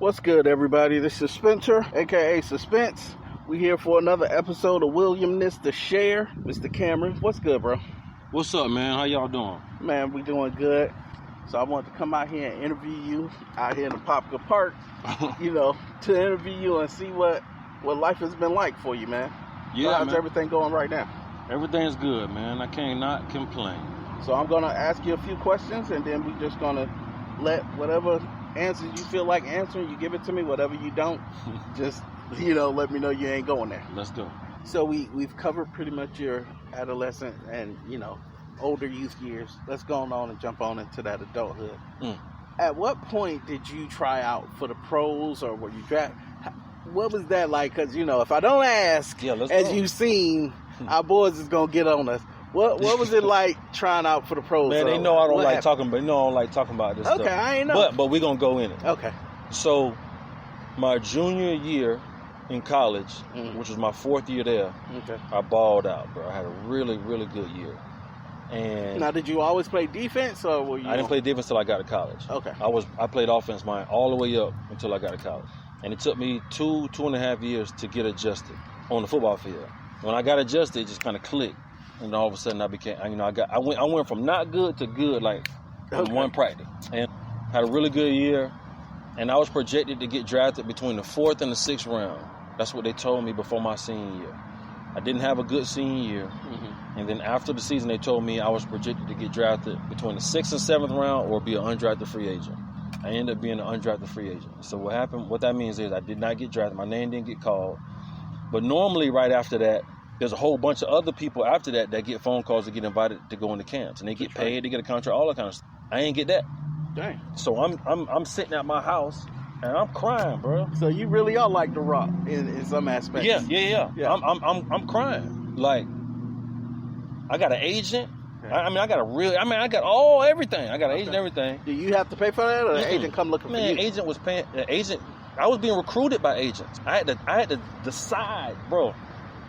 What's good, everybody? This is Spencer, aka Suspense. We here for another episode of Williamness to Share. Mr. Cameron, what's good, bro? What's up, man? How y'all doing? Man, we doing good. So I wanted to come out here and interview you out here in the Poplar Park, to interview you and see what life has been like for you, man. Yeah, so how's man. everything going right now? Everything's good, man. I cannot complain. So I'm going to ask you a few questions, and then we're just going to let whatever answers you feel like answering, you give it to me. Whatever you don't, just, let me know you ain't going there. Let's go. So we've covered pretty much your adolescent and, older youth years. Let's go on and jump on into that adulthood. At what point did you try out for the pros, or were you drafted? What was that like? Because, if I don't ask, you've seen, our boys is going to get on us. What was it like trying out for the pros? Man, they know I don't like talking, but about this stuff. Okay, I ain't know. But we're going to go in it. Okay. So, my junior year in college, which was my fourth year there, I balled out, bro. I had a really, really good year. And now, did you always play defense, or were you? I didn't play defense till I got to college. Okay. I played offense all the way up until I got to college, and it took me two and a half years to get adjusted on the football field. When I got adjusted, it just kind of clicked, and all of a sudden I became. I went from not good to good in one practice, and had a really good year, and I was projected to get drafted between the 4th and the 6th round. That's what they told me before my senior year. I didn't have a good senior year. And then after the season, they told me I was projected to get drafted between the 6th and 7th round or be an undrafted free agent. I ended up being an undrafted free agent. So what that means is I did not get drafted. My name didn't get called. But normally right after that, there's a whole bunch of other people after that get phone calls to get invited to go into camps. And they get paid, they get a contract, all that kind of stuff. I ain't get that. Dang. So I'm sitting at my house and I'm crying, bro. So you really are like The Rock in some aspects. Yeah. I'm crying. Like, I got an agent. Okay. I got everything. I got an agent and everything. Do you have to pay for that, or the agent come looking for you? Agent was paying. The agent, I was being recruited by agents. I had to decide, bro.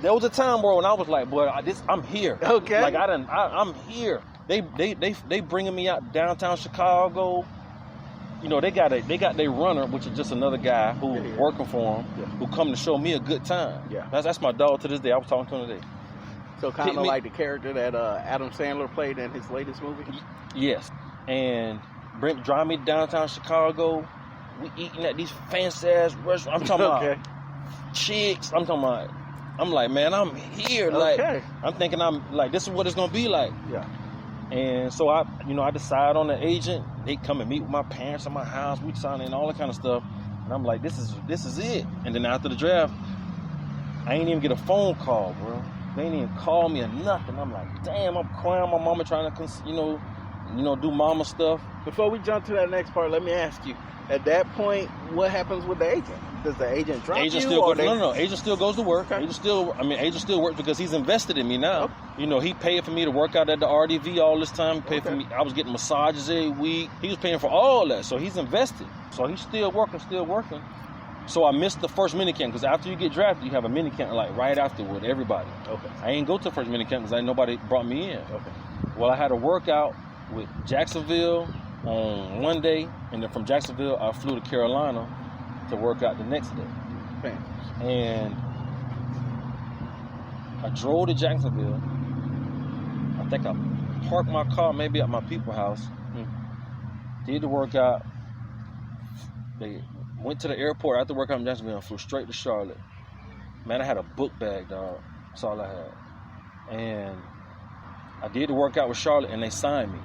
There was a time, bro, when I was like, boy, I'm here. Okay. Like I'm here. They bringing me out downtown Chicago. They got their runner, which is just another guy who's working for them, who come to show me a good time. Yeah. That's my dog to this day. I was talking to him today. So kind of like the character that Adam Sandler played in his latest movie? Yes. And drive me downtown Chicago. We eating at these fancy-ass restaurants. I'm talking about chicks. I'm like, man, I'm here. Like, I'm thinking this is what it's going to be like. Yeah. And so I decide on the agent. They come and meet with my parents at my house. We signing all that kind of stuff. And I'm like, this is it. And then after the draft, I ain't even get a phone call, bro. They ain't even call me or nothing. I'm like, damn, I'm crying. My mama trying to, do mama stuff. Before we jump to that next part, let me ask you, at that point, what happens with the agent? Does the agent drop agent you? No. Agent still goes to work. Okay. Agent still works because he's invested in me now. Okay. He paid for me to work out at the RDV all this time. He paid for me. I was getting massages every week. He was paying for all that. So he's invested. So he's still working. So I missed the first minicamp because after you get drafted, you have a minicamp right after with everybody. Okay. I ain't go to the first minicamp because nobody brought me in. Okay. Well, I had a workout with Jacksonville on one day, and then from Jacksonville, I flew to Carolina to work out the next day. Okay. And I drove to Jacksonville. I think I parked my car maybe at my people's house. Did the workout. They went to the airport after workout in Jacksonville and flew straight to Charlotte. Man, I had a book bag, dog. That's all I had. And I did the workout with Charlotte, and they signed me.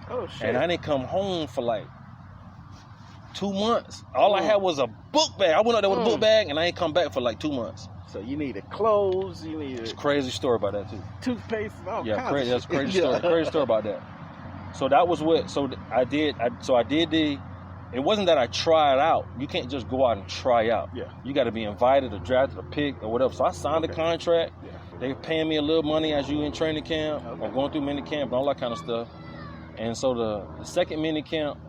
Oh, shit. And I didn't come home for 2 months. All I had was a book bag. I went out there with a book bag, and I ain't come back for 2 months. So you needed clothes, It's a crazy story about that, too. Toothpaste, crazy. That's a crazy story. Crazy story about that. So that was what, I did the, it wasn't that I tried out. You can't just go out and try out. Yeah. You got to be invited or drafted or picked or whatever. So I signed a contract. Yeah. They paying me a little money as you in training camp or going through mini camp and all that kind of stuff. And so the second mini camp,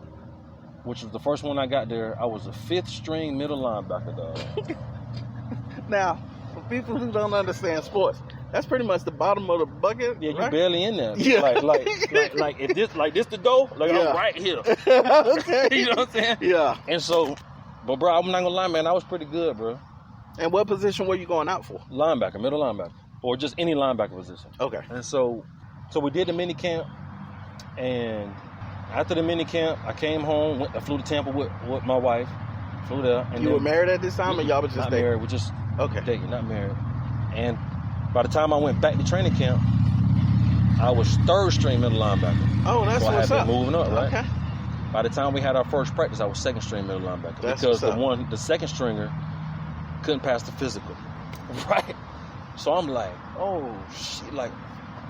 which was the first one I got there, I was a 5th string middle linebacker, dog. Now, for people who don't understand sports, that's pretty much the bottom of the bucket. Yeah, right? you barely in there. Yeah. Like if this the door, I'm right here. Okay. You know what I'm saying? Yeah. And so But, bro, I'm not gonna lie, man. I was pretty good, bro. And what position were you going out for? Linebacker, middle linebacker, or just any linebacker position. Okay. And so we did the mini camp, and after the mini camp, I came home. I flew to Tampa with my wife. Flew there. And you were married at this time, or y'all was just not dating? married. We just okay. Dating, not married. And by the time I went back to training camp, I was third string middle linebacker. Oh, that's so what's I had up. been moving up, right? Okay. By the time we had our first practice, I was second string middle linebacker That's because what's up. the second stringer couldn't pass the physical, right? So I'm like, oh shit, like,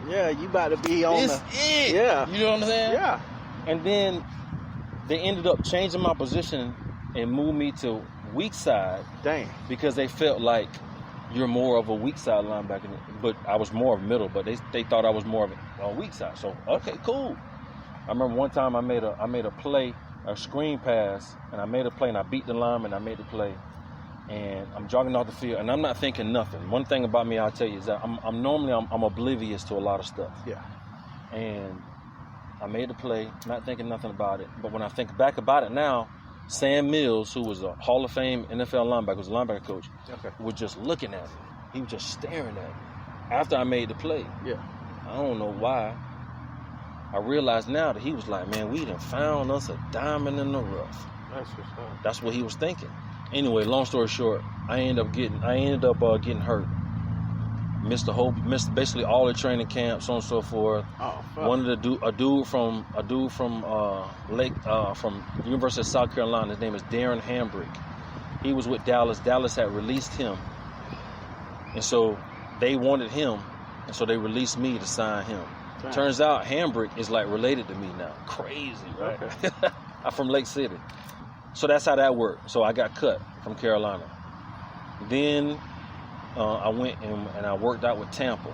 yeah, you about to be on this it. Yeah. You know what I'm saying? Yeah. And then they ended up changing my position and moved me to weak side. Dang. Because they felt like you're more of a weak side linebacker, but I was more of middle, but they thought I was more of a weak side. So okay, cool. I remember one time I made a play, a screen pass, and I made a play and I beat the lineman. I made the play, and I'm jogging off the field, and I'm not thinking nothing. One thing about me, I'll tell you, is that I'm normally oblivious to a lot of stuff. Yeah. And I made the play, not thinking nothing about it. But when I think back about it now, Sam Mills, who was a Hall of Fame NFL linebacker, was a linebacker coach, was just looking at me. He was just staring at me after I made the play. Yeah. I don't know why. I realize now that he was like, man, we done found us a diamond in the rough. That's what's up. That's what he was thinking. Anyway, long story short, I ended up getting hurt. Missed basically all the training camps, so on and so forth. Oh, fuck. One of a dude from University of South Carolina. His name is Darren Hambrick. He was with Dallas. Dallas had released him, and so they wanted him, and so they released me to sign him. Damn. Turns out Hambrick is like related to me now. Crazy, right? Okay. I'm from Lake City, so that's how that worked. So I got cut from Carolina. Then I went and I worked out with Tampa.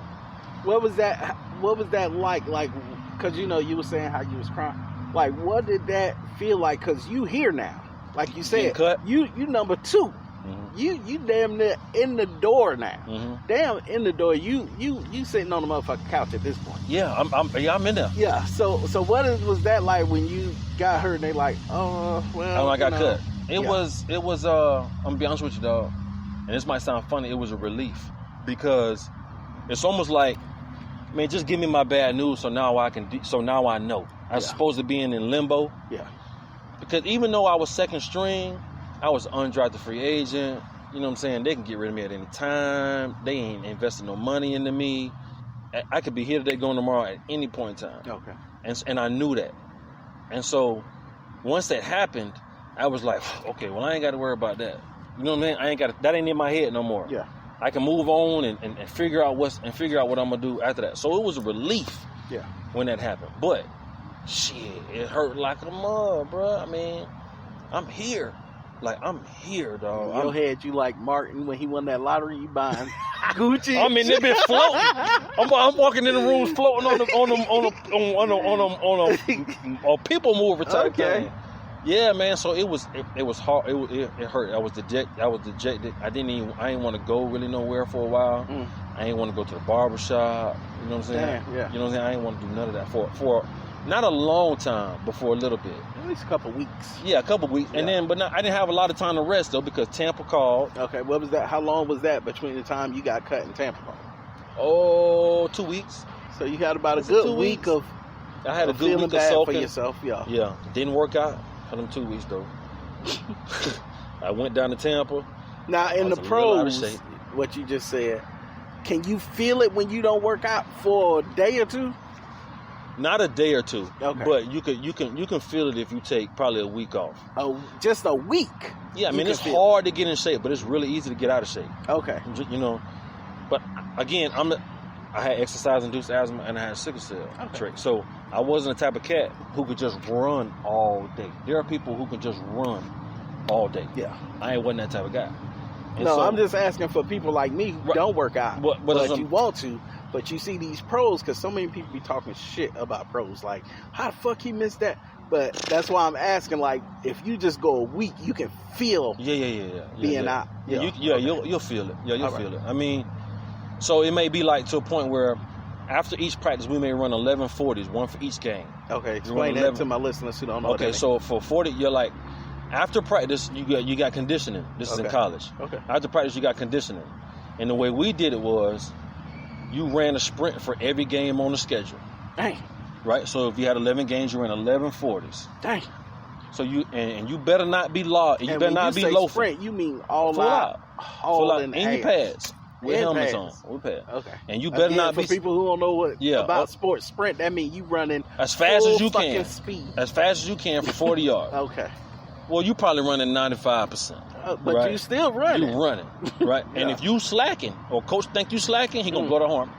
What was that like? Like, cause you were saying how you was crying. Like, what did that feel like? Cause you here now, like you said, cut? You number 2. Mm-hmm. You damn near in the door now. Mm-hmm. Damn in the door. You sitting on the motherfucking couch at this point. Yeah, I'm in there. Yeah. So what was that like when you got hurt? And they like, oh well. I got cut. It was. I'm gonna be honest with you, dog. And this might sound funny. It was a relief because it's almost like, man, just give me my bad news so now I can. So now I know. I was supposed to be in limbo. Yeah. Because even though I was second string, I was an undrafted free agent. You know what I'm saying? They can get rid of me at any time. They ain't investing no money into me. I could be here today, going tomorrow at any point in time. Okay. And I knew that. And so once that happened, I was like, okay, well, I ain't got to worry about that. You know what I mean? That ain't in my head no more. Yeah. I can move on and figure out what I'm gonna do after that. So it was a relief. Yeah. When that happened. But shit, it hurt like a mud, bro. I mean, I'm here. Like, I'm here, dog. In your head, you like Martin when he won that lottery. You buying Gucci. I mean, they been floating. I'm walking in the rooms floating on a people mover type thing. Yeah, man. So it was hard. It hurt. I was dejected. I didn't want to go really nowhere for a while. I didn't want to go to the barbershop. You know what I'm saying? Yeah. You know what I'm saying? I didn't want to do none of that for not a long time, but for a little bit. At least a couple weeks. Yeah, a couple weeks. Yeah. And then, I didn't have a lot of time to rest though because Tampa called. Okay, what was that? How long was that between the time you got cut and Tampa called? Oh, 2 weeks. So you had about a good week of. I had a good week of soaking for yourself. Yeah. Yeah, didn't work out for them 2 weeks though. I went down to Tampa. Now in the pros, what you just said, can you feel it when you don't work out for a day or two? Not a day or two, okay. But you can feel it if you take probably a week off. Oh, just a week? Yeah, I mean it's hard to get in shape, but it's really easy to get out of shape. Okay. You know, but again, I had exercise-induced asthma and I had sickle cell trait, so I wasn't the type of cat who could just run all day. There are people who can just run all day. Yeah, I wasn't that type of guy. And no, I'm just asking for people like me who don't work out, but you want to. But you see these pros, because so many people be talking shit about pros. Like, how the fuck he missed that? But that's why I'm asking, like, if you just go a week, you can feel being out. You'll feel it. Yeah, you'll feel it. I mean, so it may be like to a point where after each practice, we may run 11:40s, one for each game. Okay, explain that to my listeners who don't know. Okay, so for 40, you're like, After practice, you got conditioning. This is in college. Okay. After practice, you got conditioning. And the way we did it was, you ran a sprint for every game on the schedule. Dang. Right? So if you had 11 games, you ran 11 40s. Dang. So you you better not be loafing. You better not be loafing. Sprint, you mean all full out. Full out. In your pads. With helmets on. With pads. Okay. And you better not be... For people who don't know about sports sprint, that means you running as fast as you can. Speed. As fast as you can for 40 yards. Okay. Well, you probably running 95%. But right? you still running. You running, right? And if you slacking, or coach think you slacking, he gonna blow the horn.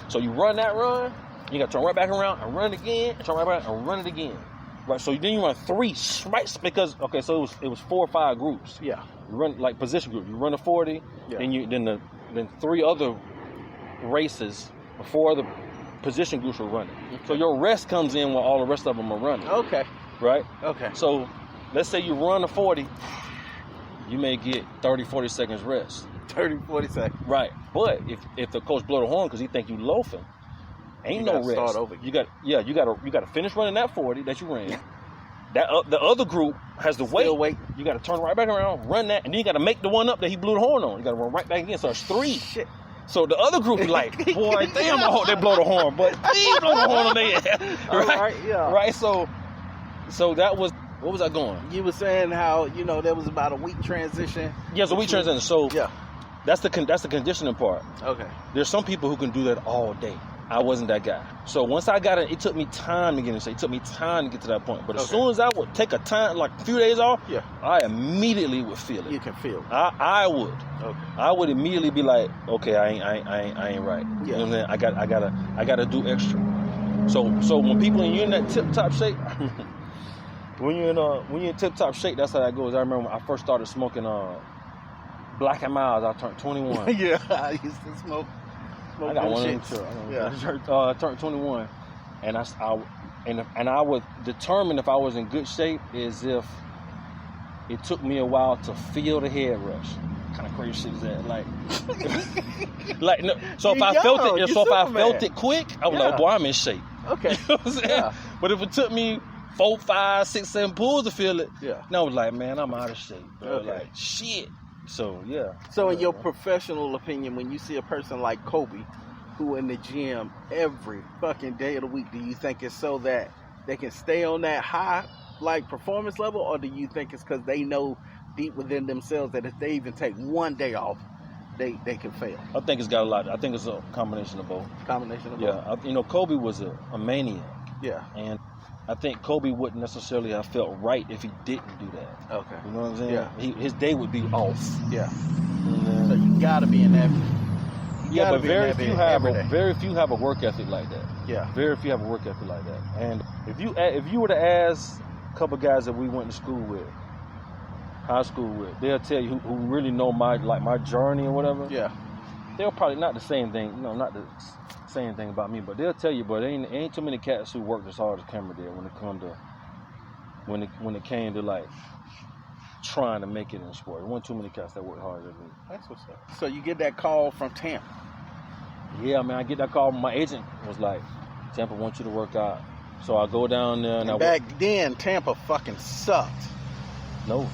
So you run that run, you gotta turn right back around and run it again, and turn right back and run it again. Right, so then you run 3 strikes because so it was 4 or 5 groups. Yeah. You run like position group. You run a 40, then 3 other races, or 4 other position groups are running. Okay. So your rest comes in while all the rest of them are running. Okay. Right? Okay. So let's say you run a 40, you may get 30, 40 seconds rest. 30, 40 seconds. Right. But if the coach blow the horn because he think you loafing, ain't no rest. Start over. You got to finish running that 40 that you ran. That the other group has to wait. You got to turn right back around, run that, and then you got to make the one up that he blew the horn on. You got to run right back again. So it's 3. Shit. So the other group is like, boy, damn, I hope they blow the horn, but please blow the horn on their ass. Right? Yeah. Right. So that was. What was I going? You were saying how there was about a week transition. Yeah, so we transition. So yeah, that's the conditioning part. Okay. There's some people who can do that all day. I wasn't that guy. So once I got it took me time to get in shape. It took me time to get to that point. But as soon as I would take a few days off, I immediately would feel it. You can feel it. I would. Okay. I would immediately be like, okay, I ain't right. Yeah. You know what I'm saying? I gotta do extra. So when people in that tip top shape. When you're in tip-top shape, that's how that goes. I remember when I first started smoking Black and Miles, I turned 21. Yeah, I used to smoke I got one shit. too. Yeah. I turned 21, and I would determine if I was in good shape is if it took me a while to feel the head rush. What kind of crazy shit is that? Like no. So if I felt it quick, I was like, boy, I'm in shape. Okay. You know what I'm saying? Yeah. But if it took me 4, 5, 6, 7 pulls to feel it, now I was like, man, I'm out of shape. Okay. Like, shit. So, yeah. So, in your professional opinion, when you see a person like Kobe, who in the gym every fucking day of the week, do you think it's so that they can stay on that high, performance level, or do you think it's because they know deep within themselves that if they even take one day off, they can fail? I think it's got a lot. I think it's a combination of both. Yeah. Kobe was a maniac. Yeah. And I think Kobe wouldn't necessarily have felt right if he didn't do that. Okay. You know what I'm saying? Yeah. His day would be off. Yeah. So you gotta be in that. Yeah, but very few have a work ethic like that. Yeah. Very few have a work ethic like that. And if you were to ask a couple guys that we went to school with, high school with, they'll tell you who really know my journey or whatever. Yeah. They'll probably not the same thing. Not the same thing about me, but they'll tell you, but ain't too many cats who worked as hard as Cameron did when it came to trying to make it in sport. There weren't too many cats that worked harder than me. That's what's up. So you get that call from Tampa. Yeah, man, I get that call. My agent was like, Tampa wants you to work out. So I go down there and back then Tampa fucking sucked. No.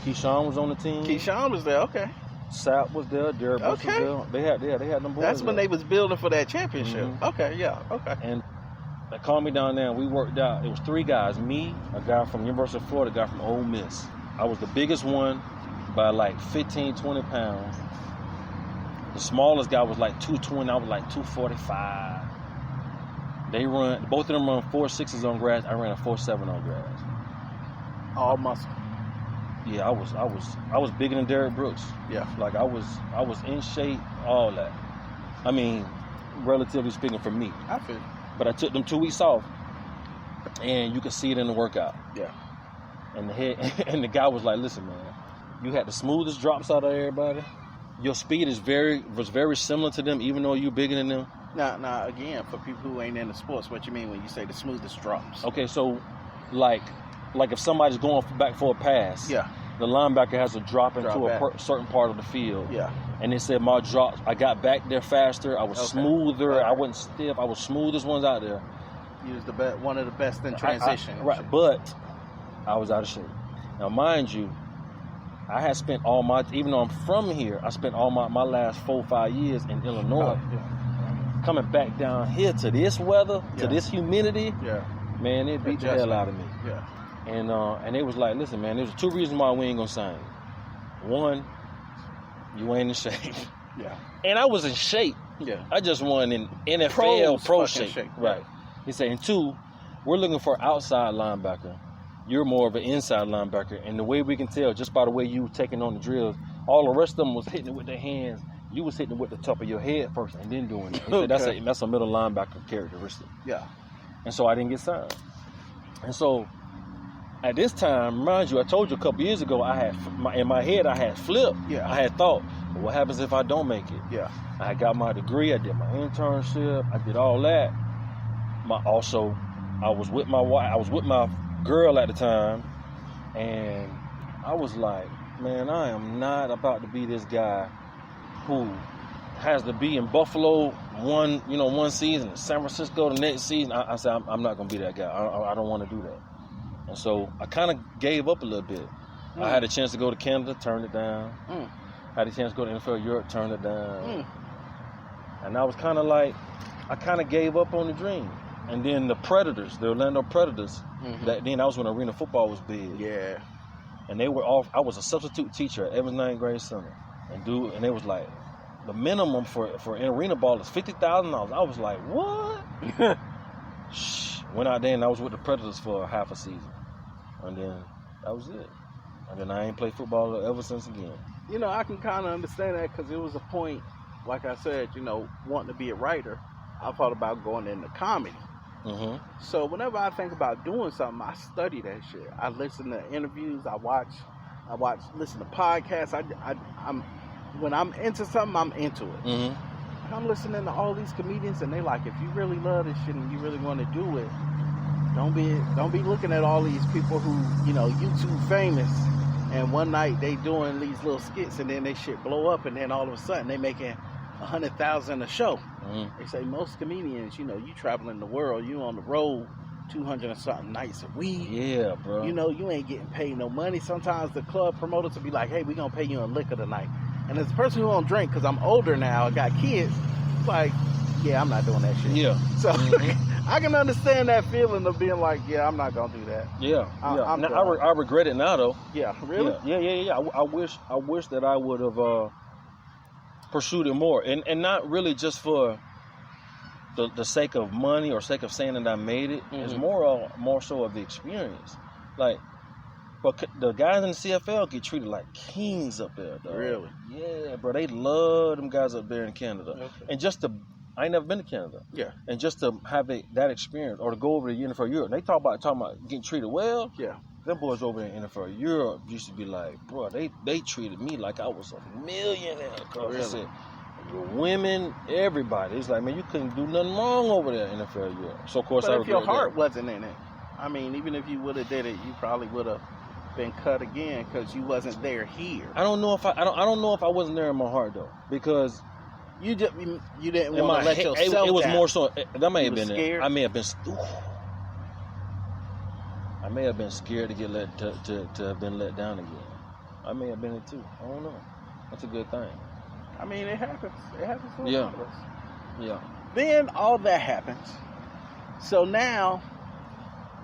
Keyshawn was on the team. Keyshawn was there. Okay. Sap was there, Derek Bush was there. They had them boys. That's when they was building for that championship. Mm-hmm. Okay, yeah, okay. And they called me down there and we worked out. It was 3 guys, me, a guy from University of Florida, a guy from Ole Miss. I was the biggest one by 15, 20 pounds. The smallest guy was 220, I was 245. Both of them run 4.6s on grass. I ran a 4.7 on grass. All muscle. Yeah, I was bigger than Derek Brooks. Yeah. I was in shape, all that. I mean, relatively speaking for me. I feel. But I took them 2 weeks off, and you could see it in the workout. Yeah. And the guy was like, "Listen, man, you had the smoothest drops out of everybody. Your speed was very similar to them, even though you're bigger than them." Now, again, for people who ain't into sports, what you mean when you say the smoothest drops? Okay, so like if somebody's going back for a pass, the linebacker has to drop into a certain part of the field. Yeah. And they said my drops, I got back there faster. I was smoother. I wasn't stiff. I was smoothest ones out there. You was one of the best in transition. Right, but I was out of shape. Now, mind you, I had spent even though I'm from here, I spent all my last 4 or 5 years in Illinois. Coming back down here to this weather, to this humidity, man, it beat the hell out of me. Yeah. And they was like, listen, man, there's 2 reasons why we ain't gonna sign you. One, you ain't in shape. Yeah. And I was in shape. Yeah. I just won in NFL pro shape. Right. He said, and 2, we're looking for an outside linebacker. You're more of an inside linebacker. And the way we can tell, just by the way you were taking on the drills, all the rest of them was hitting it with their hands. You was hitting it with the top of your head first and then doing it. He said, that's a middle linebacker characteristic. Yeah. And so I didn't get signed. And so at this time, mind you, I told you a couple years ago, in my head I had flipped. Yeah. I had thought, well, what happens if I don't make it? Yeah. I got my degree, I did my internship, I did all that. I was with my wife, I was with my girl at the time, and I was like, man, I am not about to be this guy who has to be in Buffalo one season, San Francisco the next season. I said, I'm not going to be that guy. I don't want to do that. And so I kind of gave up a little bit. I had a chance to go to Canada, turned it down. Had a chance to go to NFL Europe, turned it down. And I was kind of like, I kind of gave up on the dream. And then the Orlando Predators, that was when arena football was big. Yeah. And they were off. I was a substitute teacher at Evans 9th Grade Center. And they was like, the minimum for an arena ball is $50,000. I was like, what? Went out there and I was with the Predators for half a season. And then that was it. And then I ain't played football ever since again. I can kind of understand that because it was a point, like I said, wanting to be a writer, I thought about going into comedy. So whenever I think about doing something, I study that shit. I listen to interviews. I listen to podcasts. When I'm into something, I'm into it. I'm listening to all these comedians, and they like, if you really love this shit and you really want to do it, don't be looking at all these people who, YouTube famous, and one night they doing these little skits, and then they shit blow up, and then all of a sudden they making $100,000 a show. They say most comedians, you traveling the world, you on the road 200 and something nights a week. Yeah, bro. You ain't getting paid no money. Sometimes the club promoters will be like, hey, we gonna pay you in liquor tonight. And as a person who don't drink, because I'm older now, I got kids, like, yeah, I'm not doing that shit. Yeah. So I can understand that feeling of being like, yeah, I'm not gonna do that. Yeah. I regret it now, though. Yeah, really? Yeah. I wish that I would have pursued it more, and not really just for the sake of money or sake of saying that I made it. It's more so of the experience. Like, but the guys in the CFL get treated like kings up there, though. Really? Yeah, bro. They love them guys up there in Canada. Okay. And I ain't never been to Canada. Yeah. And just to have that experience, or to go over to NFL Europe, they talking about getting treated well. Yeah. Them boys over in NFL Europe used to be like, bro, they treated me like I was a millionaire. Really? Women, everybody. It's like, man, you couldn't do nothing wrong over there in NFL Europe. So of course, but if your heart wasn't in it, I mean, even if you would have did it, you probably would have been cut again because you wasn't there here. I don't know if I wasn't there in my heart though, because you didn't want to let yourself. It was down. More so that may have been scared. I may have been. I may have been scared to get to have been let down again. I may have been it too. I don't know. That's a good thing. I mean, it happens. It happens to a lot of us. Yeah. Then all that happens. So now,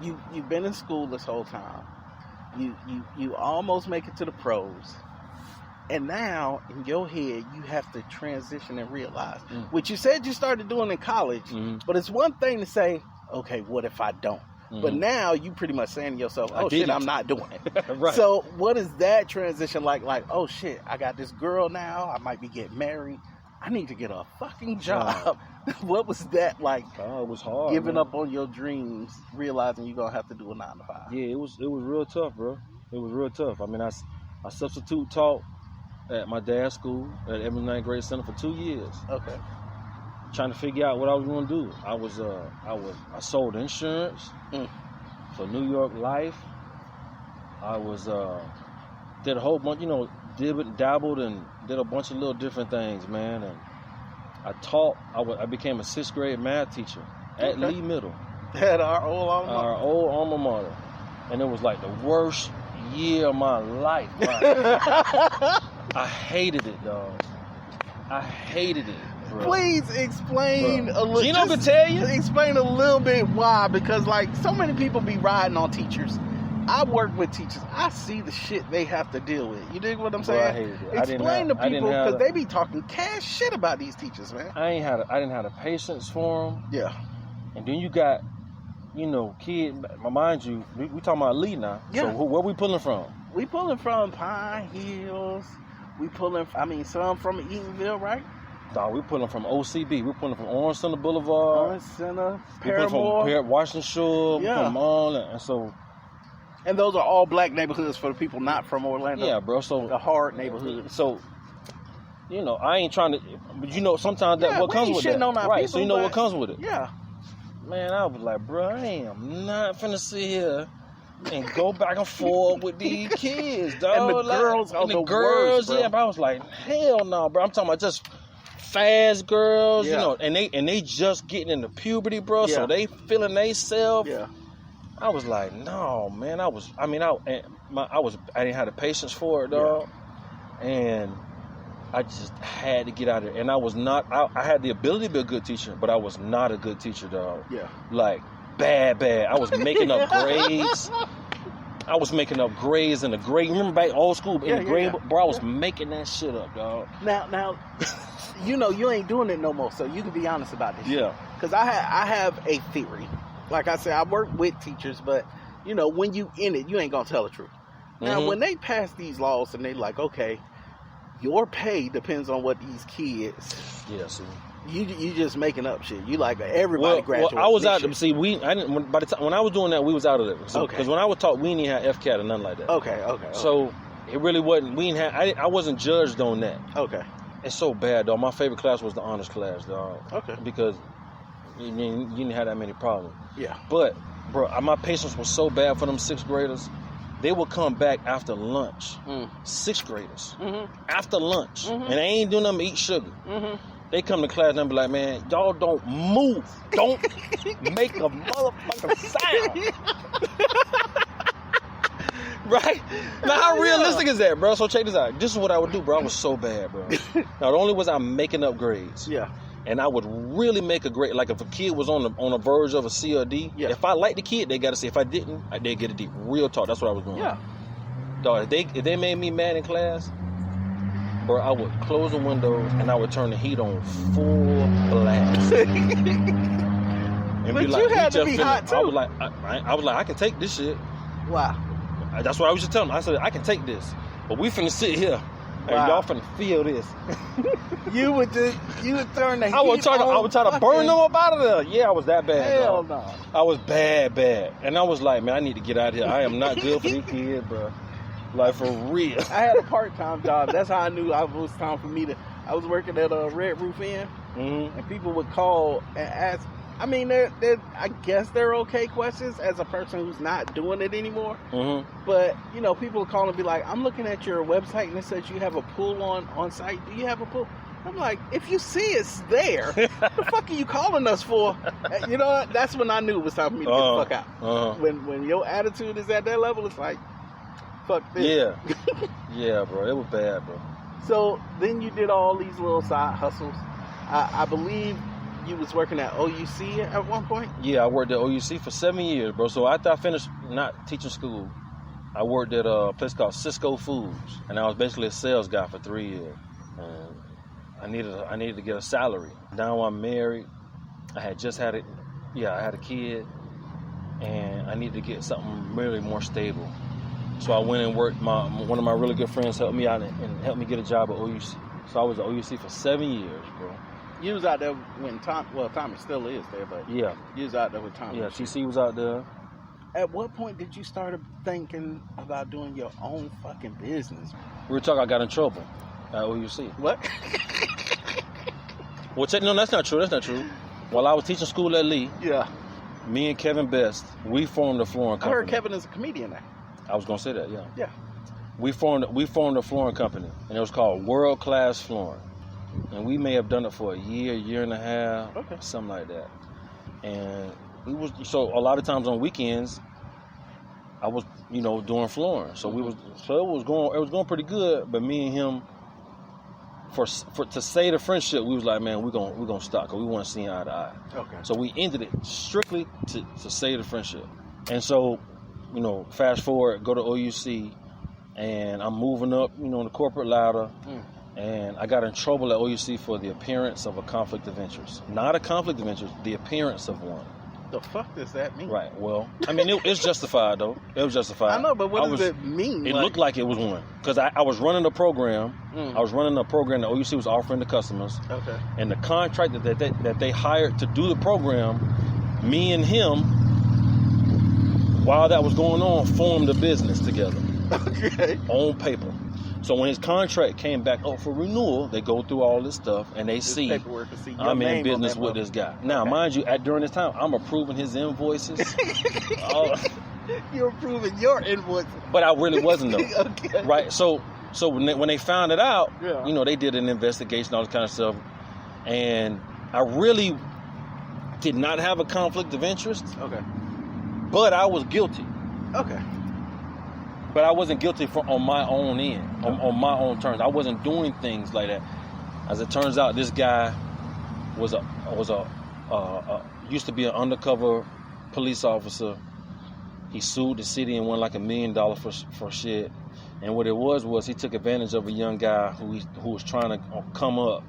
you've been in school this whole time. You almost make it to the pros. And now, in your head, you have to transition and realize, which you said you started doing in college, but it's one thing to say, okay, what if I don't? But now you pretty much saying to yourself, oh shit, I'm not doing it. Right. So what is that transition like? Like, oh shit, I got this girl now. I might be getting married. I need to get a fucking job. What was that like? Oh, it was hard. Giving up on your dreams, realizing you're going to have to do a 9 to 5. Yeah, it was real tough, bro. It was real tough. I mean, I substitute taught at my dad's school at Evans 9th Grade Center for 2 years. Okay. Trying to figure out what I was going to do. I sold insurance for New York Life. I did a whole bunch, dabbled and did a bunch of little different things, man. And I taught. I became a 6th grade math teacher at Lee Middle. At our old alma mater. Our old alma mater. And it was like the worst year of my life. I hated it, dog. I hated it, bro. Please explain a little. Gino can tell you. Explain a little bit why, because like so many people be riding on teachers. I work with teachers. I see the shit they have to deal with. You dig what I'm saying? I hated it. Explain to people because they be talking cash shit about these teachers, man. I didn't have the patience for them. Yeah. And then you got, kid. Mind you, we talking about Lee now. Yeah. So where we pulling from? We pulling from Pine Hills. We pulling. Some from Eatonville, right? Dog, we pulling from OCB. We pulling from Orange Center Boulevard. Orange Center, We pulling from Washington Shore. Yeah. From all that. And so. And those are all black neighborhoods for the people not from Orlando. Yeah, bro. So the hard neighborhoods. So, I ain't trying to. But sometimes that what comes with that. Right. People, so what comes with it. Yeah. Man, I was like, bro, I am not finna sit here and go back and forth with these kids, dog. And the girls are the girls, worst, bro. yeah. But I was like, hell no, bro. I'm talking about just fast girls, Yeah. and they just getting into puberty, bro. Yeah. So they feeling themselves. Yeah. I was like, no, man. I didn't have the patience for it, dog. Yeah. And I just had to get out of there. And I was not. I had the ability to be a good teacher, but I was not a good teacher, dog. Yeah. Like bad. I was making up grades. I was making up grades in the grade. Remember back old school in the grade, bro? I was making that shit up, dog. Now, you ain't doing it no more, so you can be honest about this. Yeah. Because I have a theory. Like I said, I work with teachers, but when you in it, you ain't gonna tell the truth. Now, when they pass these laws and they like, okay, your pay depends on what these kids. Yeah. See. You just making up shit. You like everybody graduated. Well, I was out. See, I didn't. By the time when I was doing that, we was out of it. Okay. Because when I was taught, we didn't have FCAT or nothing like that. Okay. So it really wasn't. We didn't have. I wasn't judged on that. Okay. It's so bad, though. My favorite class was the honors class, dog. Okay. Because you didn't have that many problems. Yeah. But, bro, my patience was so bad for them sixth graders. They would come back after lunch. Sixth graders. After lunch. And they ain't doing nothing but eat sugar. They come to class and be like, man, y'all don't move. Don't make a motherfucking sound. Right? Now, how realistic is that, bro? So check this out. This is what I would do, bro. I was so bad, bro. Not only was I making up grades. Yeah. And I would really make a grade. Like if a kid was on the verge of a C or D, if I liked the kid, they got to see. If I didn't, they'd get a D. Real talk. That's what I was doing. Yeah. Dog, if they made me mad in class, bro, I would close the windows and I would turn the heat on full blast. And but you had to be hot too. I was like, I can take this shit. Wow. That's what I was just telling them. I said, I can take this, but we finna sit here. And y'all finna feel this. you would turn the heat I would try to burn them up out of there. Yeah, I was that bad. Hell no. I was bad. And I was like, man, I need to get out of here. I am not good for these kids, bro. Like, for real. I had a part-time job. That's how I knew it was time for me to... I was working at a Red Roof Inn, and people would call and ask... I mean, I guess they're okay questions as a person who's not doing it anymore. But, people would call and be like, I'm looking at your website and it says you have a pool on site. Do you have a pool? I'm like, if you see it's there, what the fuck are you calling us for? That's when I knew it was time for me to get the fuck out. When your attitude is at that level, it's like, fuck this. Yeah. Yeah, bro. It was bad, bro. So then you did all these little side hustles. I believe you was working at OUC at one point? Yeah, I worked at OUC for 7 years, bro. So after I finished not teaching school, I worked at a place called Cisco Foods, and I was basically a sales guy for 3 years. And I needed to get a salary. Now I'm married. I had just had I had a kid, and I needed to get something really more stable. So I went and worked. One of my really good friends helped me out and helped me get a job at OUC. So I was at OUC for 7 years, bro. You was out there when Tommy still is there, but yeah, you was out there with Tommy. Yeah, TC was out there. At what point did you start thinking about doing your own fucking business? Real talk, I got in trouble at OUC. What? Well, no, that's not true. That's not true. While I was teaching school at Lee, me and Kevin Best, we formed a flooring company. I heard Kevin is a comedian now. I was gonna say that, yeah. Yeah. We formed a flooring company, and it was called World Class Flooring. And we may have done it for a year and a half, something like that. And so a lot of times on weekends, I was doing flooring. So it was going pretty good. But me and him, for to say the friendship, we was like, man, we're gonna stop because we want to see eye to eye. Okay. So we ended it strictly to save the friendship. And so, fast forward, go to OUC, and I'm moving up, the corporate ladder. And I got in trouble at OUC for the appearance of a conflict of interest. Not a conflict of interest, the appearance of one. The fuck does that mean? Right. Well, I mean, it's justified, though. It was justified. I know, but what does it mean? It looked like it was one. Because I was running a program. I was running a program that OUC was offering to customers. Okay. And the contract that they hired to do the program, me and him, while that was going on, formed a business together. Okay. On paper. So when his contract came back up for renewal, they go through all this stuff and they see I'm in business with this guy. Now, mind you, during this time, I'm approving his invoices. You're approving your invoices. But I really wasn't, though. Okay. Right? So when they found it out, they did an investigation, all this kind of stuff. And I really did not have a conflict of interest. Okay. But I was guilty. Okay. But I wasn't guilty on my own end, on my own terms. I wasn't doing things like that. As it turns out, this guy was used to be an undercover police officer. He sued the city and won like $1 million for shit. And what it was he took advantage of a young guy who was trying to come up,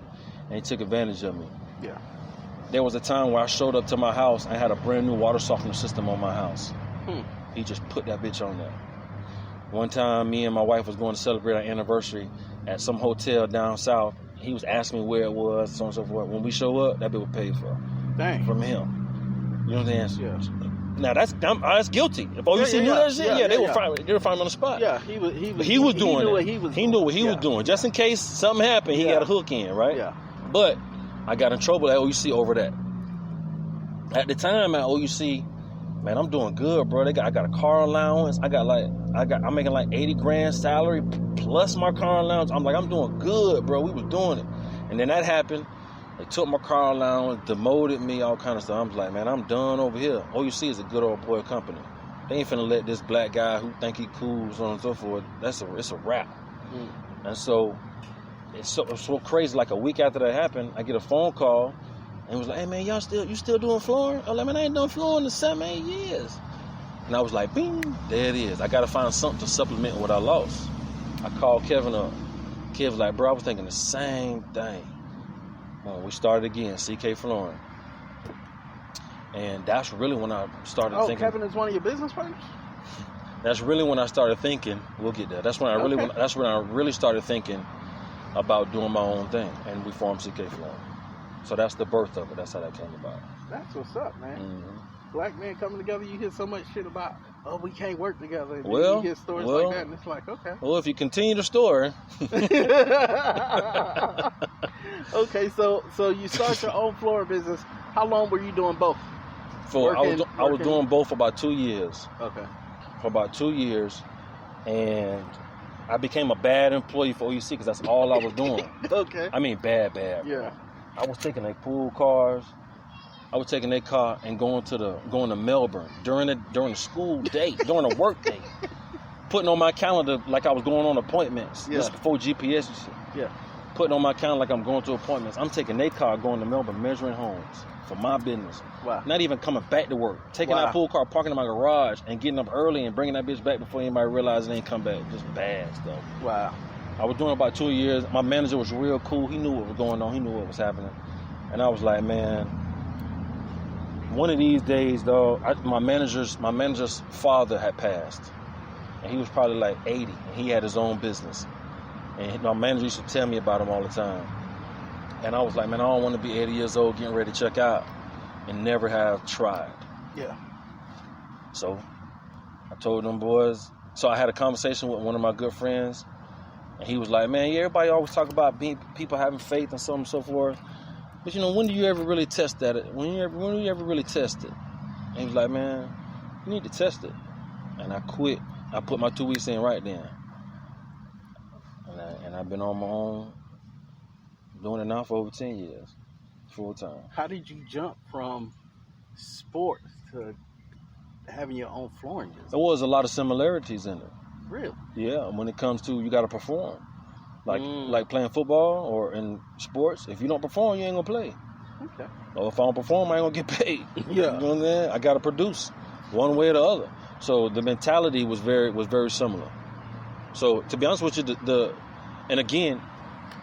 and he took advantage of me. Yeah. There was a time where I showed up to my house and had a brand new water softener system on my house. He just put that bitch on there. One time, me and my wife was going to celebrate our anniversary at some hotel down south. He was asking me where it was, so on and so forth. When we show up, that bit was paid for. Dang. From him. You know what I'm saying? Yeah. Now that's guilty. If OUC knew that shit, they would find me on the spot. Yeah, he was doing it. He knew what he was doing. Just in case something happened, he got a hook in, right? Yeah. But I got in trouble at OUC over that. At the time at OUC, man, I'm doing good, bro. I got a car allowance. I'm making like 80 grand salary plus my car allowance. I'm doing good, bro. We was doing it. And then that happened. They took my car allowance, demoted me, all kind of stuff. I'm like, man, I'm done over here. OUC is a good old boy company. They ain't finna let this black guy who think he cool, so on and so forth. It's a wrap. And so it's so crazy. Like a week after that happened, I get a phone call. And it was like, hey, man, you still doing flooring? I'm like, man, I ain't done flooring in 7-8 years. And I was like, bing, there it is. I got to find something to supplement what I lost. I called Kevin up. Kev was like, bro, I was thinking the same thing. We started again, CK Flooring. And that's really when I started thinking. Oh, Kevin is one of your business partners? That's really when I started thinking, we'll get there. That's when I really started thinking about doing my own thing. And we formed CK Flooring. So that's the birth of it. That's how that came about. That's what's up, man. Black men coming together, you hear so much shit about, we can't work together. And you hear stories like that, and it's like, okay. Well, if you continue the story. Okay, so you start your own flooring business. How long were you doing both? I was doing both for about 2 years. Okay. For about 2 years. And I became a bad employee for OUC because that's all I was doing. Okay. I mean, bad. Yeah. I was taking their pool cars. I was taking their car and going to Melbourne during the school day, during the work day, putting on my calendar like I was going on appointments. Yeah. This is before GPS and shit. Yeah. Putting on my calendar like I'm going to appointments. I'm taking their car, going to Melbourne, measuring homes for my business. Wow. Not even coming back to work. Taking that pool car, parking in my garage, and getting up early and bringing that bitch back before anybody realizes they ain't come back. Just bad stuff. Wow. I was doing about 2 years. My manager was real cool. He knew what was going on. He knew what was happening. And I was like, man, one of these days, though, my manager's father had passed. And he was probably like 80. And he had his own business. And my manager used to tell me about him all the time. And I was like, man, I don't want to be 80 years old getting ready to check out and never have tried. Yeah. So I told them boys. So I had a conversation with one of my good friends. And he was like, man, everybody always talk about people having faith and so on and so forth. But, when do you ever really test that? When do you ever really test it? And he was like, man, you need to test it. And I quit. I put my 2 weeks in right then. And I've been on my own, doing it now for over 10 years, full time. How did you jump from sports to having your own flooring business? There was a lot of similarities in it. Really? Yeah, when it comes to you got to perform. Like playing football or in sports, if you don't perform, you ain't going to play. Okay. Or if I don't perform, I ain't going to get paid. Yeah. You know what I'm saying? I got to produce one way or the other. So the mentality was very similar. So to be honest with you, and again,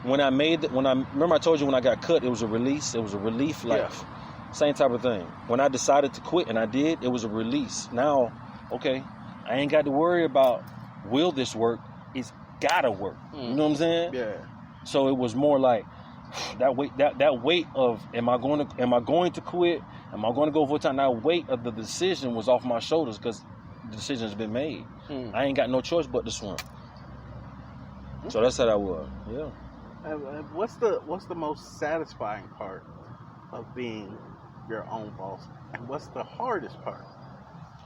when I remember I told you when I got cut, it was a release. It was a relief life. Yeah. Same type of thing. When I decided to quit, and I did, it was a release. Now, okay, I ain't got to worry about will this work. It's gotta work. You know what I'm saying? Yeah. So it was more like that weight of am I going to quit? Am I going to go full time? That weight of the decision was off my shoulders because the decision has been made. I ain't got no choice but to swim. Okay. So that's how that was. Yeah. What's the most satisfying part of being your own boss, and what's the hardest part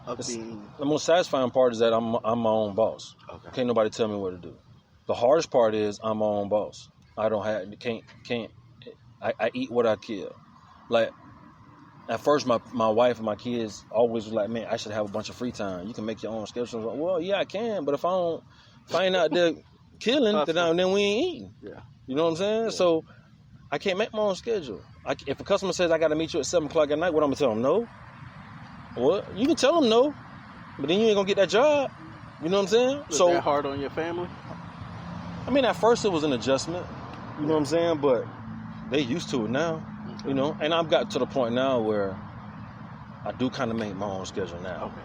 of being? The most satisfying part is that I'm my own boss. Okay. Can't nobody tell me what to do. The hardest part is I'm my own boss. I don't have can't. I eat what I kill. Like at first, my wife and my kids always was like, "Man, I should have a bunch of free time. You can make your own schedule." I was like, well, yeah, I can, but if I ain't out there killing, then we ain't eating. Yeah. You know what I'm saying? Yeah. So I can't make my own schedule. If a customer says I got to meet you at 7:00 at night, what I'm gonna tell them? No. What? You can tell them no, but then you ain't gonna get that job. You know what I'm saying? Was that hard on your family? I mean, at first it was an adjustment. You know what I'm saying? But they used to it now. You know, and I've got to the point now where I do kind of make my own schedule now. Okay.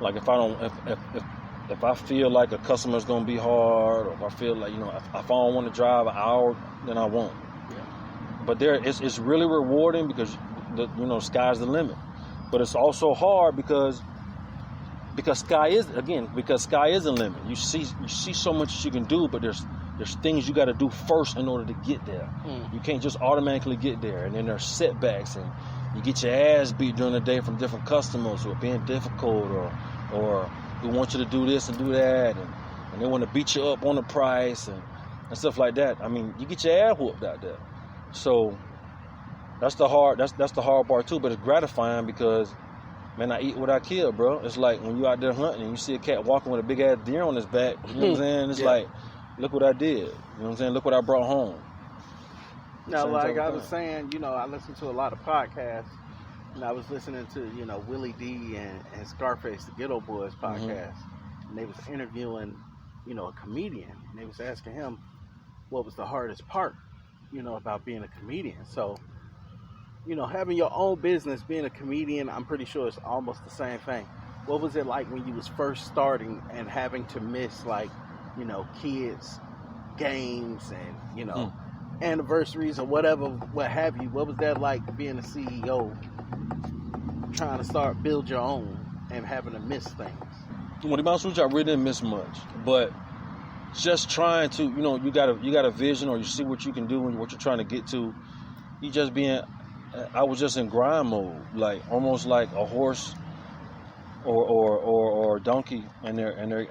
Like if I feel like a customer's gonna be hard, or if I feel like if I don't want to drive an hour, then I won't. Yeah. But it's really rewarding because sky's the limit. But it's also hard because sky is the limit. You see so much that you can do, but there's things you got to do first in order to get there. You can't just automatically get there, and then there's setbacks, and you get your ass beat during the day from different customers who are being difficult or who want you to do this and do that, and they want to beat you up on the price and stuff like that. I mean, you get your ass whooped out there. So that's the hard part too, but it's gratifying because, man, I eat what I kill, bro. It's like when you out there hunting and you see a cat walking with a big ass deer on his back, you know what I'm saying? It's like, look what I did. You know what I'm saying? Look what I brought home. Now, like I was saying, I listen to a lot of podcasts, and I was listening to, Willie D and Scarface, the Ghetto Boys podcast, and they was interviewing, a comedian, and they was asking him what was the hardest part, about being a comedian. So, having your own business, being a comedian, I'm pretty sure it's almost the same thing. What was it like when you was first starting and having to miss, like, kids' games and, anniversaries or whatever, what have you? What was that like being a CEO, trying to build your own and having to miss things? Well, to be honest with you, I really didn't miss much, but just trying to, you got a vision, or you see what you can do and what you're trying to get to. I was just in grind mode, like almost like a horse or a donkey, and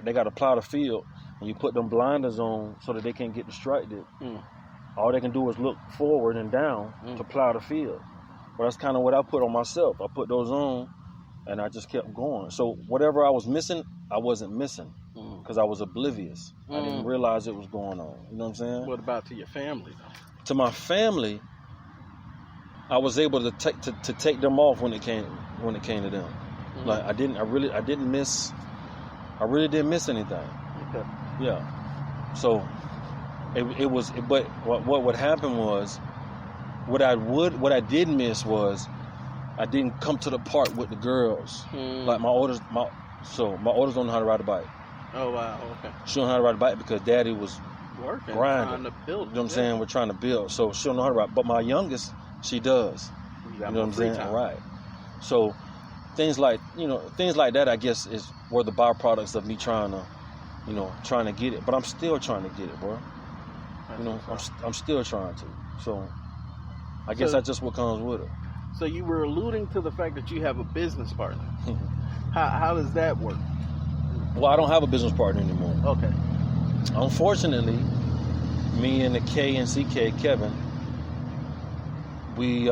they got to plow the field, and you put them blinders on so that they can't get distracted. All they can do is look forward and down to plow the field. Well, that's kind of what I put on myself. I put those on, and I just kept going. So whatever I was missing, I wasn't missing because I was oblivious. I didn't realize it was going on. You know what I'm saying? What about to your family, though? To my family, I was able to take them off when it came to them. Like I really didn't miss anything. Okay. Yeah. So it was, but what would happen was, what I did miss was, I didn't come to the part with the girls. Like my oldest don't know how to ride a bike. Oh wow, okay. She don't know how to ride a bike because daddy was working, grinding. Trying to build. You know what I'm saying? We're trying to build. So she don't know how to ride. But my youngest, she does. You know what I'm saying? Time. Right. So things like that, I guess, were the byproducts of me trying to get it. But I'm still trying to get it, bro. I'm still trying to. So I guess that's just what comes with it. So you were alluding to the fact that you have a business partner. How does that work? Well, I don't have a business partner anymore. Okay. Unfortunately, me and the K and CK, Kevin, we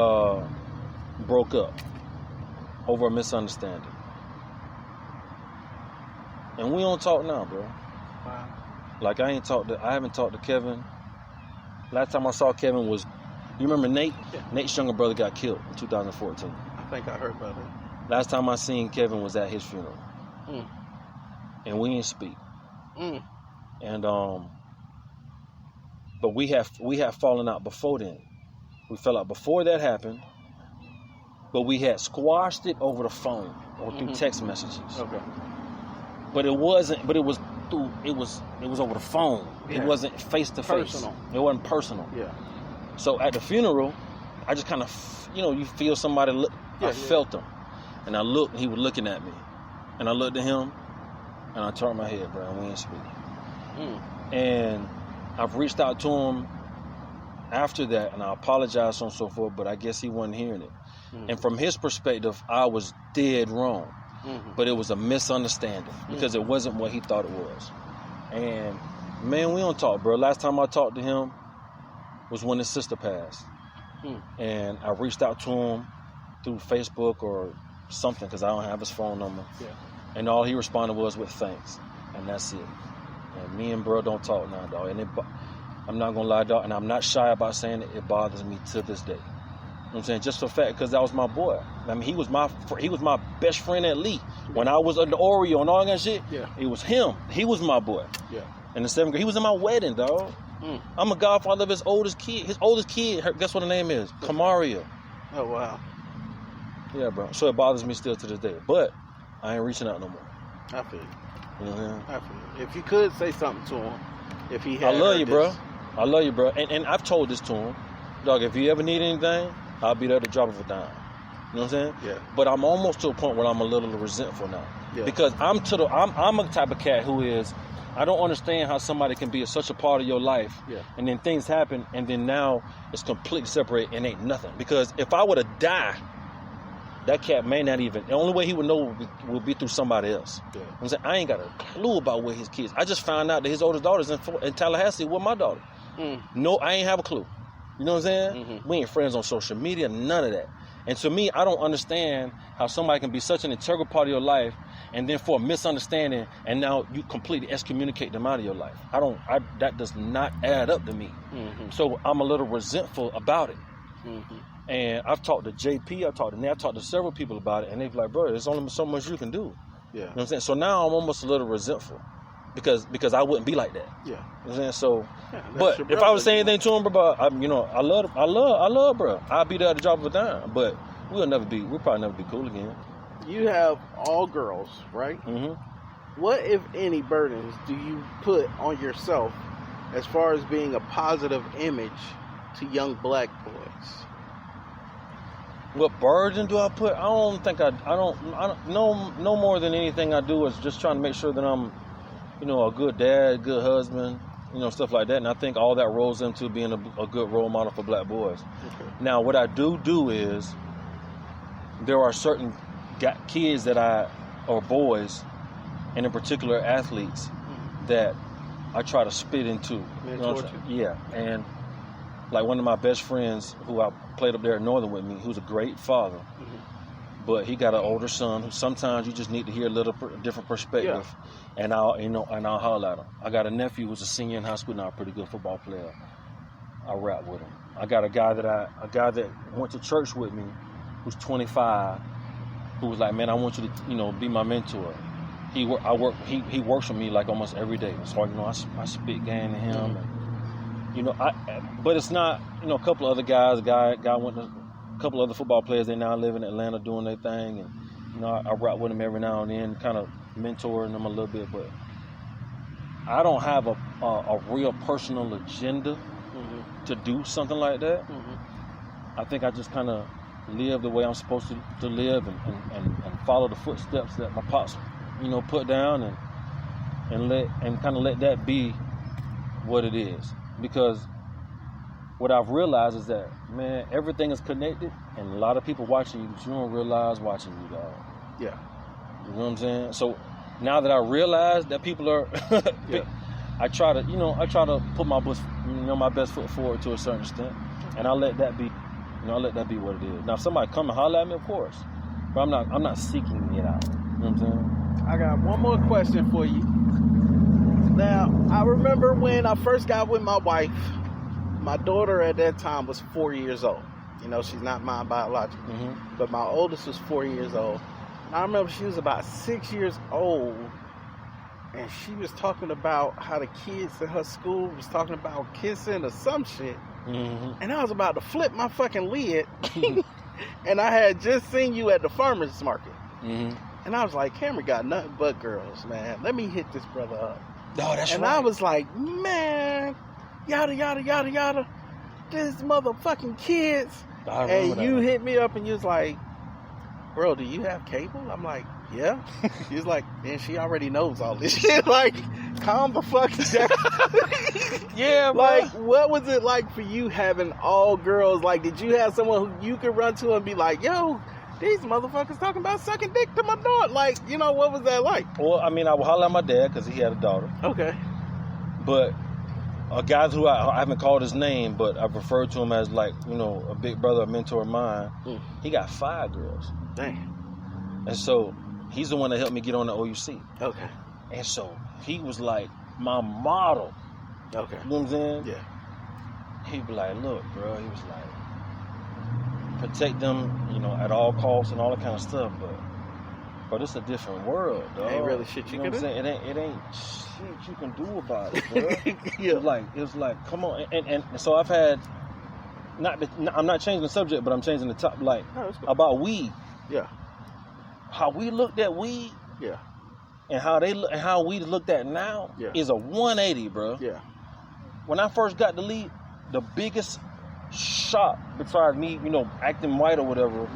broke up over a misunderstanding. And we don't talk now, bro. Wow. Like, I haven't talked to Kevin. Last time I saw Kevin was, you remember Nate? Yeah. Nate's younger brother got killed in 2014. I think I heard about it. Last time I seen Kevin was at his funeral. And we didn't speak. And but we have fallen out before then. We fell out before that happened, but we had squashed it over the phone or through text messages. Okay. But it wasn't. But it was through. It was over the phone. Yeah. It wasn't face to face. Personal. It wasn't personal. Yeah. So at the funeral, I just kind of, you feel somebody look. I felt him, and I looked. And he was looking at me, and I looked at him, and I turned my head, bro. And we didn't speak. And I've reached out to him after that, and I apologized and so forth, but I guess he wasn't hearing it. And from his perspective, I was dead wrong. But it was a misunderstanding because it wasn't what he thought it was. And, man, we don't talk, bro. Last time I talked to him was when his sister passed. And I reached out to him through Facebook or something because I don't have his phone number. Yeah. And all he responded was with thanks. And that's it. And me and bro don't talk now, dog. And I'm not going to lie, dog. And I'm not shy about saying it. It bothers me to this day. You know what I'm saying? Just for the fact, because that was my boy. I mean, he was my best friend at Lee. When I was under Oreo and all that shit, it was him. He was my boy. Yeah. In the 7th grade. He was in my wedding, dog. I'm a godfather of his oldest kid. His oldest kid, guess what her name is? Kamaria. Oh, wow. Yeah, bro. So it bothers me still to this day. But I ain't reaching out no more. I feel you. You know what I'm saying? I feel you. If you could say something to him, if he had I love you, bro. I love you, bro. And I've told this to him. Dog, if you ever need anything, I'll be there to drop it for dime. You know what I'm saying? Yeah. But I'm almost to a point where I'm a little resentful now. Yeah. Because I'm a type of cat who is, I don't understand how somebody can be such a part of your life, and then things happen, and then now it's completely separate and ain't nothing. Because if I were to die, that cat may not even, the only way he would know would be through somebody else. Yeah. You know what I'm saying? I ain't got a clue about where his kids. I just found out that his oldest daughter's in Tallahassee with my daughter. No, I ain't have a clue. You know what I'm saying? We ain't friends on social media, none of that. And to me, I don't understand how somebody can be such an integral part of your life and then for a misunderstanding and now you completely excommunicate them out of your life. That does not add up to me. So I'm a little resentful about it. And I've talked to JP, I've talked to several people about it, and they're like, bro, there's only so much you can do. Yeah. You know what I'm saying? So now I'm almost a little resentful because I wouldn't be like that. Yeah. You know what I'm saying? So, but if I was saying anything to him, bro, I love, bro. I'll be there to drop of a dime, but we'll probably never be cool again. You have all girls, right? What, if any, burdens do you put on yourself as far as being a positive image to young black boys? What burden do I put? I don't think I don't no more than anything I do is just trying to make sure that I'm, a good dad, good husband, stuff like that. And I think all that rolls into being a good role model for black boys. Okay. Now, what I do is there are certain kids or boys, and in particular athletes, that I try to spit into. Yeah, and like one of my best friends who I played up there at Northern with me, who's a great father, but he got an older son who sometimes you just need to hear a little different perspective, and I'll holler at him. I got a nephew who's a senior in high school now, a pretty good football player. I rap with him. I got a guy that went to church with me, who's 25, who was like, man, I want you to be my mentor. He works with me like almost every day. So I spit game to him. And, but it's not, a couple of other guys. A guy went to a couple other football players. They now live in Atlanta doing their thing, and I rap with them every now and then, kind of mentoring them a little bit. But I don't have a real personal agenda to do something like that. I think I just kind of live the way I'm supposed to live and follow the footsteps that my pops, put down and let that be what it is. Because what I've realized is that, man, everything is connected, and a lot of people watching you, but you don't realize watching you, dog. Yeah. You know what I'm saying? So now that I realize that people are, I try to put my best foot forward to a certain extent, and I let that be, what it is. Now, if somebody come and holler at me, of course, but I'm not seeking it out. You know what I'm saying? I got one more question for you. Now, I remember when I first got with my wife, my daughter at that time was 4 years old. You know, she's not mine biologically, but my oldest was 4 years old. And I remember she was about 6 years old, and she was talking about how the kids in her school was talking about kissing or some shit. And I was about to flip my fucking lid, and I had just seen you at the farmer's market. And I was like, Cameron got nothing but girls, man. Let me hit this brother up. Oh, that's and right. I was like, man, yada, yada, yada, yada. This motherfucking kids. And you hit me up and you was like, bro, do you have cable? I'm like, yeah. He was like, man, she already knows all this shit. Like, calm the fuck down. Yeah, bro. Like, what was it like for you having all girls? Like, did you have someone who you could run to and be like, yo, these motherfuckers talking about sucking dick to my daughter? Like, you know, what was that like? Well, I mean, I would holler at my dad because he had a daughter. Okay. But a guy who I haven't called his name, but I've referred to him as, like, you know, a big brother, a mentor of mine. He got 5 girls. Damn. And so he's the one that helped me get on the OUC. Okay. And so he was like my model. Okay. You know what I'm saying? Yeah. He'd be like, look, bro, he was like, protect them, you know, at all costs and all that kind of stuff, but it's a different world, dog. Ain't really shit you can do. It ain't shit you can do about it, bro. Yeah. It's like, come on. And so I've had, I'm not changing the subject, but I'm changing the top, like, about weed. Yeah. How we looked at weed. Yeah. And how we looked at now is a 180, bro. Yeah. When I first got the lead, the biggest shock, besides me, you know, acting white or whatever,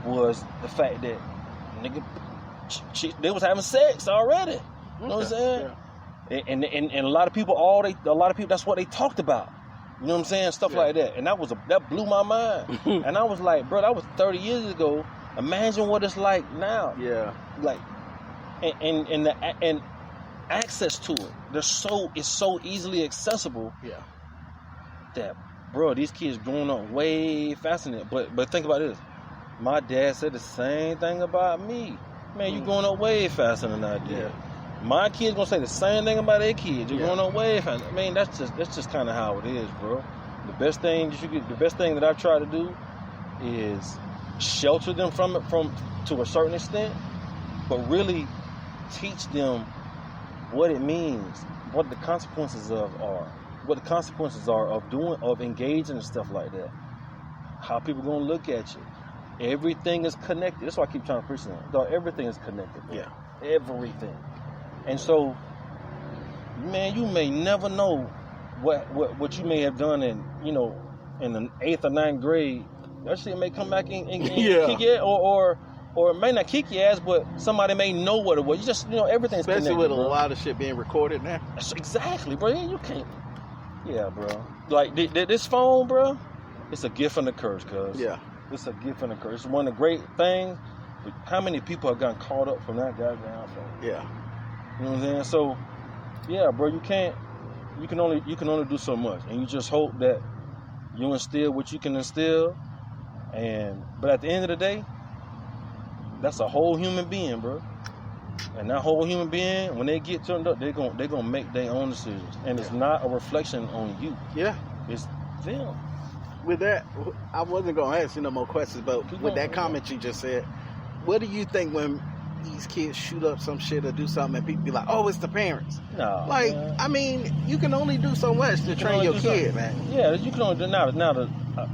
was the fact that nigga, they was having sex already. You know what I'm saying? Yeah. And a lot of people, that's what they talked about. You know what I'm saying? Stuff like that. And that blew my mind. And I was like, bro, that was 30 years ago. Imagine what it's like now. Yeah. Like, and access to it. It's so easily accessible. Yeah. That, bro, these kids growing up way faster than it. But think about this. My dad said the same thing about me. Man, you growing up way faster than I did. Yeah. My kids gonna say the same thing about their kids. You're growing up way faster. I mean, that's just kind of how it is, bro. The best thing that I've tried to do is shelter them from it to a certain extent, but really teach them what it means, what the consequences of engaging and stuff like that. How people gonna look at you. Everything is connected. That's why I keep trying to preach that. Dog, everything is connected. Bro. Yeah. Everything. And so, man, you may never know what you may have done in the 8th or 9th grade. That shit may come back and kick your ass, or it may not kick your ass, but somebody may know what it was. You just, everything's especially connected, with a bro. lot of shit being recorded now. Exactly, bro. You can't. Yeah, bro. Like this phone, bro. It's a gift and a curse, cuz. Yeah. It's a gift and a curse. It's one of the great things. How many people have gotten caught up from that goddamn phone? Yeah. You know what I'm saying? So, yeah, bro. You can only do so much, and you just hope that you instill what you can instill. But at the end of the day, that's a whole human being, bro. And that whole human being, when they get turned up, they're gonna make their own decisions, and it's not a reflection on you. Yeah, it's them. With that, I wasn't gonna ask you no more questions, but with that comment you just said, what do you think when these kids shoot up some shit or do something and people be like, "Oh, it's the parents"? No, like, man. I mean, you can only do so much to train your kid, man. Yeah, you can only do now.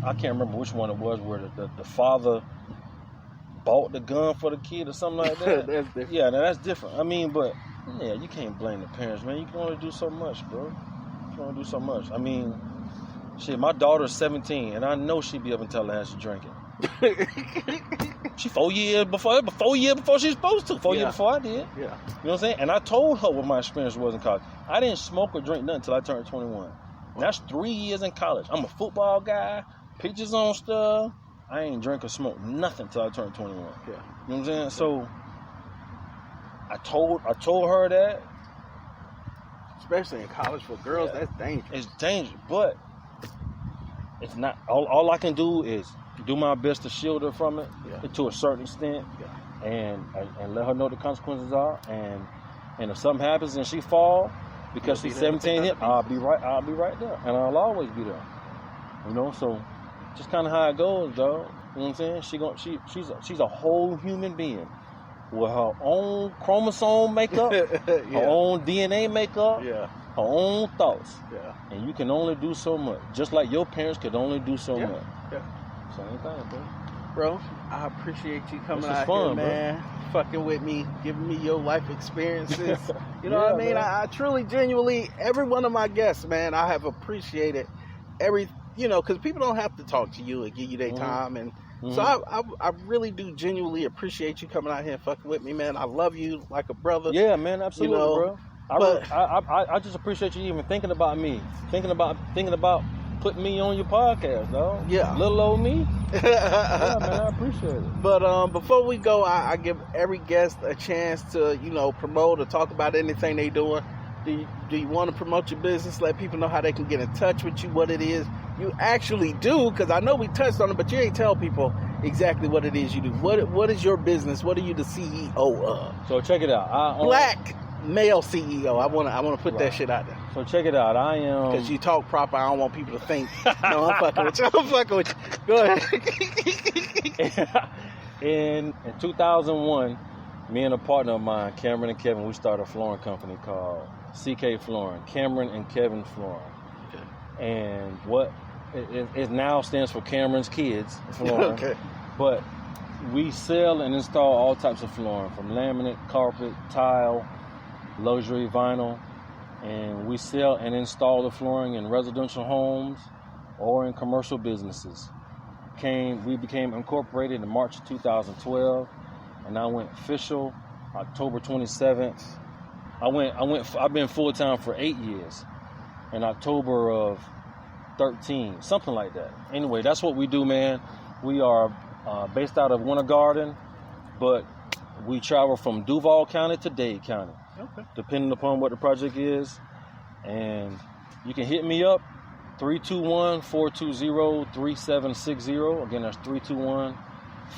I can't remember which one it was where the father bought the gun for the kid or something like that. That's different. Yeah, now that's different. I mean, but yeah, you can't blame the parents, man. You can only do so much, bro. You can only do so much. I mean, shit, my daughter's 17, and I know she'd be up in Tallahassee drinking. She 4 years before she's supposed to. 4 years before I did. Yeah. You know what I'm saying? And I told her what my experience was in college. I didn't smoke or drink nothing until I turned 21. And that's 3 years in college. I'm a football guy, pictures on stuff. I ain't drink or smoke nothing until I turned 21. Yeah. You know what I'm saying? So I told her that. Especially in college for girls, that's dangerous. It's dangerous, but it's not. All I can do is do my best to shield her from it to a certain extent. Yeah. and let her know what the consequences are. And if something happens and she fall because she's 17, I'll be right there, and I'll always be there. You know, so just kind of how it goes, dog. You know what I'm saying? She's a whole human being with her own chromosome makeup, her own DNA makeup, her own thoughts. Yeah. And you can only do so much, just like your parents could only do so much. Yeah. Same thing, bro. Bro, I appreciate you coming out here, man. Bro. Fucking with me, giving me your life experiences. You know what I mean? I truly, genuinely, every one of my guests, man, I have appreciated because people don't have to talk to you and give you their time. And so I really do genuinely appreciate you coming out here and fucking with me, man. I love you like a brother. Yeah, man, absolutely, bro. I just appreciate you even thinking about me, thinking about putting me on your podcast, dog. Yeah. Little old me. Yeah, man, I appreciate it. But before we go, I give every guest a chance to, promote or talk about anything they doing. Do you want to promote your business? Let people know how they can get in touch with you, what it is you actually do, because I know we touched on it, but you ain't tell people exactly what it is you do. What is your business? What are you the CEO of? So check it out. Black male CEO. I want to put that shit out there. So check it out. I am, because you talk proper. I don't want people to think. No, I'm fucking with you. I'm fucking with you. Go ahead. In 2001, me and a partner of mine, Cameron and Kevin, we started a flooring company called CK Flooring. Cameron and Kevin Flooring. Okay. And what it now stands for Cameron's Kids Flooring. Okay. But we sell and install all types of flooring, from laminate, carpet, tile, luxury vinyl, and we sell and install the flooring in residential homes or in commercial businesses. We became incorporated in March of 2012, and I went official October 27th. I've been full time for 8 years, in October of 13, something like that. Anyway, that's what we do, man. We are based out of Winter Garden, but we travel from Duval County to Dade County. Okay. Depending upon what the project is. And you can hit me up, 321-420-3760. Again, that's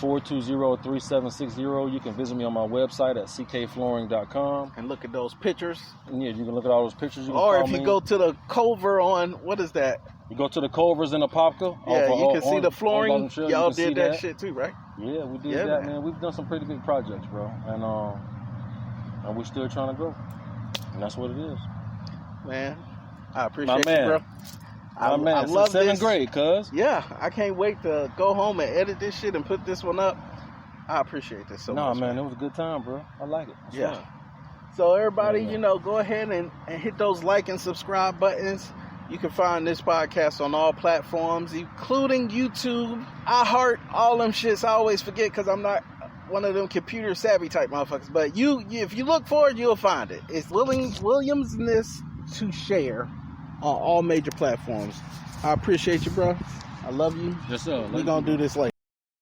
321-420-3760. You can visit me on my website at ckflooring.com. And look at those pictures. And yeah, you can look at all those pictures. Or if you go to the Culver on, what is that? You go to the Culvers in Apopka. Yeah, you can see the flooring. Y'all did that shit too, right? Yeah, we did that, man. We've done some pretty big projects, bro. And we're still trying to grow. And that's what it is. Man, I appreciate you, bro. I love this. 7th grade, cuz. Yeah, I can't wait to go home and edit this shit and put this one up. I appreciate this so much. Nah, man, it was a good time, bro. I like it. It's fun. So everybody, go ahead and hit those like and subscribe buttons. You can find this podcast on all platforms, including YouTube, iHeart, all them shits. I always forget because I'm not one of them computer savvy type motherfuckers. But if you look for it, you'll find it. It's Williamsness to share on all major platforms. I appreciate you, bro. I love you. Yes, sir. We're going to do this later.